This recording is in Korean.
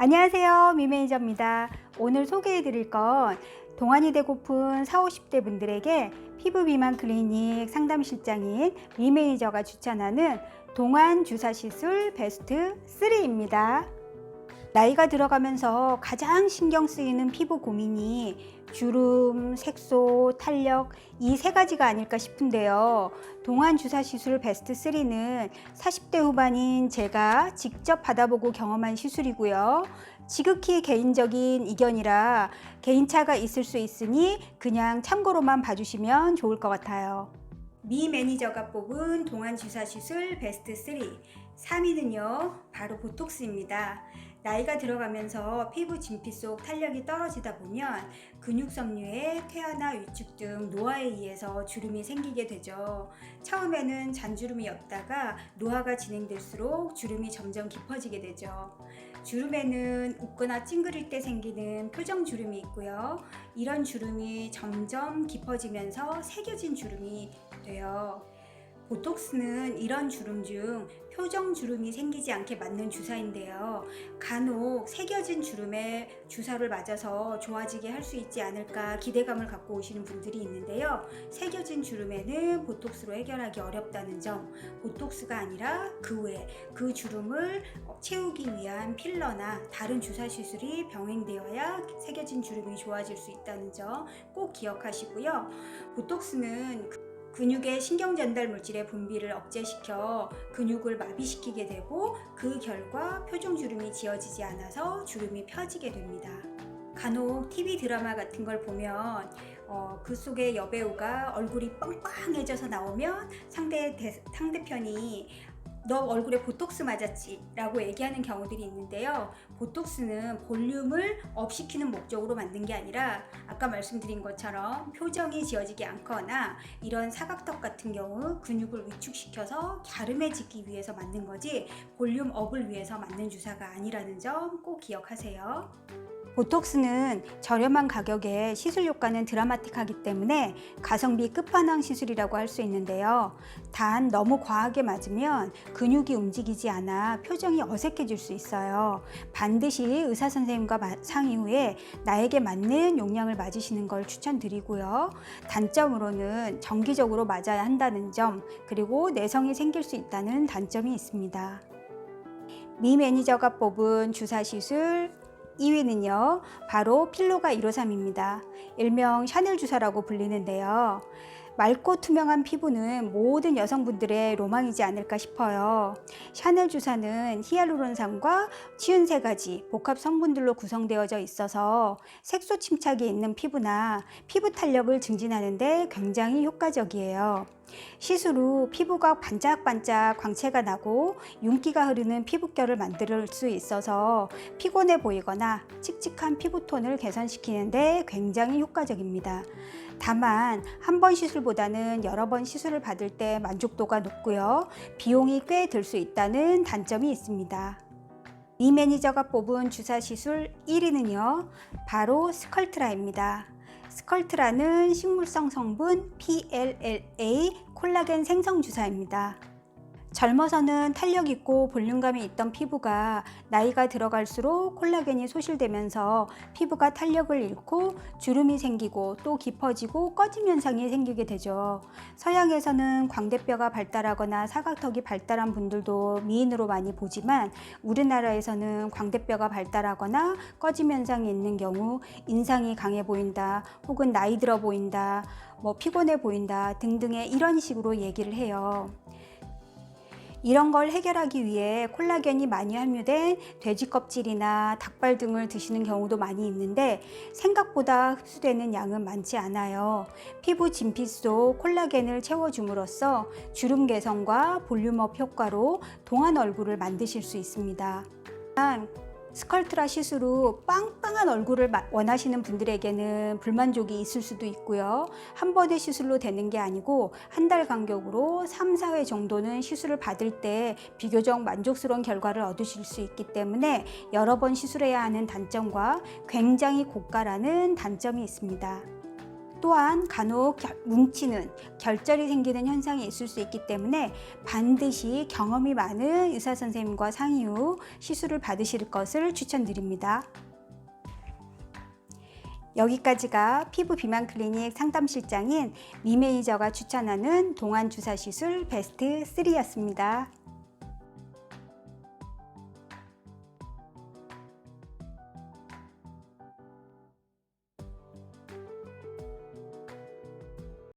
안녕하세요, 미매니저입니다. 오늘 소개해 드릴 건 동안이 되고픈 40, 50대 분들에게 피부 비만 클리닉 상담실장인 미매니저가 추천하는 동안 주사 시술 베스트 3입니다. 나이가 들어가면서 가장 신경 쓰이는 피부 고민이 주름, 색소, 탄력 이 세 가지가 아닐까 싶은데요. 동안 주사 시술 베스트 3는 40대 후반인 제가 직접 받아보고 경험한 시술이고요. 지극히 개인적인 의견이라 개인차가 있을 수 있으니 그냥 참고로만 봐주시면 좋을 것 같아요. 미 매니저가 뽑은 동안 주사 시술 베스트 3. 3위는요, 바로 보톡스입니다. 나이가 들어가면서 피부 진피 속 탄력이 떨어지다 보면 근육 섬유의 퇴화나 위축 등 노화에 의해서 주름이 생기게 되죠. 처음에는 잔주름이었다가 노화가 진행될수록 주름이 점점 깊어지게 되죠. 주름에는 웃거나 찡그릴 때 생기는 표정 주름이 있고요. 이런 주름이 점점 깊어지면서 새겨진 주름이 돼요. 보톡스는 이런 주름 중 표정 주름이 생기지 않게 맞는 주사인데요. 간혹 새겨진 주름에 주사를 맞아서 좋아지게 할 수 있지 않을까 기대감을 갖고 오시는 분들이 있는데요. 새겨진 주름에는 보톡스로 해결하기 어렵다는 점, 보톡스가 아니라 그 외에 그 주름을 채우기 위한 필러나 다른 주사 시술이 병행되어야 새겨진 주름이 좋아질 수 있다는 점 꼭 기억하시고요. 보톡스는 근육의 신경 전달 물질의 분비를 억제시켜 근육을 마비시키게 되고 그 결과 표정 주름이 지어지지 않아서 주름이 펴지게 됩니다. 간혹 TV 드라마 같은 걸 보면 그 속에 여배우가 얼굴이 빵빵해져서 나오면 상대편이 너 얼굴에 보톡스 맞았지? 라고 얘기하는 경우들이 있는데요. 보톡스는 볼륨을 업시키는 목적으로 만든 게 아니라 아까 말씀드린 것처럼 표정이 지어지지 않거나 이런 사각턱 같은 경우 근육을 위축시켜서 갸름해지기 위해서 만든 거지 볼륨 업을 위해서 만든 주사가 아니라는 점 꼭 기억하세요. 보톡스는 저렴한 가격에 시술 효과는 드라마틱하기 때문에 가성비 끝판왕 시술이라고 할 수 있는데요. 단 너무 과하게 맞으면 근육이 움직이지 않아 표정이 어색해질 수 있어요. 반드시 의사 선생님과 상의 후에 나에게 맞는 용량을 맞으시는 걸 추천드리고요. 단점으로는 정기적으로 맞아야 한다는 점, 그리고 내성이 생길 수 있다는 단점이 있습니다. 미 매니저가 뽑은 주사 시술 2위는요, 바로 필로가 153입니다. 일명 샤넬 주사라고 불리는데요. 맑고 투명한 피부는 모든 여성분들의 로망이지 않을까 싶어요. 샤넬 주사는 히알루론산과 53가지 복합 성분들로 구성되어져 있어서 색소 침착이 있는 피부나 피부 탄력을 증진하는 데 굉장히 효과적이에요. 시술 후 피부가 반짝반짝 광채가 나고 윤기가 흐르는 피부결을 만들 수 있어서 피곤해 보이거나 칙칙한 피부톤을 개선시키는 데 굉장히 효과적입니다. 다만 한 번 시술보다는 여러 번 시술을 받을 때 만족도가 높고요. 비용이 꽤 들 수 있다는 단점이 있습니다. 이 매니저가 뽑은 주사 시술 1위는요, 바로 스컬트라입니다. 스컬트라는 식물성 성분 PLLA 콜라겐 생성 주사입니다. 젊어서는 탄력 있고 볼륨감이 있던 피부가 나이가 들어갈수록 콜라겐이 소실되면서 피부가 탄력을 잃고 주름이 생기고 또 깊어지고 꺼짐 현상이 생기게 되죠. 서양에서는 광대뼈가 발달하거나 사각턱이 발달한 분들도 미인으로 많이 보지만 우리나라에서는 광대뼈가 발달하거나 꺼짐 현상이 있는 경우 인상이 강해 보인다, 혹은 나이 들어 보인다, 피곤해 보인다 등등의 이런 식으로 얘기를 해요. 이런 걸 해결하기 위해 콜라겐이 많이 함유된 돼지 껍질이나 닭발 등을 드시는 경우도 많이 있는데 생각보다 흡수되는 양은 많지 않아요. 피부 진피 속 콜라겐을 채워줌으로써 주름 개선과 볼륨업 효과로 동안 얼굴을 만드실 수 있습니다. 스컬트라 시술 후 빵빵한 얼굴을 원하시는 분들에게는 불만족이 있을 수도 있고요. 한 번의 시술로 되는 게 아니고 한 달 간격으로 3, 4회 정도는 시술을 받을 때 비교적 만족스러운 결과를 얻으실 수 있기 때문에 여러 번 시술해야 하는 단점과 굉장히 고가라는 단점이 있습니다. 또한 간혹 뭉치는 결절이 생기는 현상이 있을 수 있기 때문에 반드시 경험이 많은 의사 선생님과 상의 후 시술을 받으실 것을 추천드립니다. 여기까지가 피부 비만 클리닉 상담실장인 미 매니저가 추천하는 동안 주사 시술 베스트 3였습니다.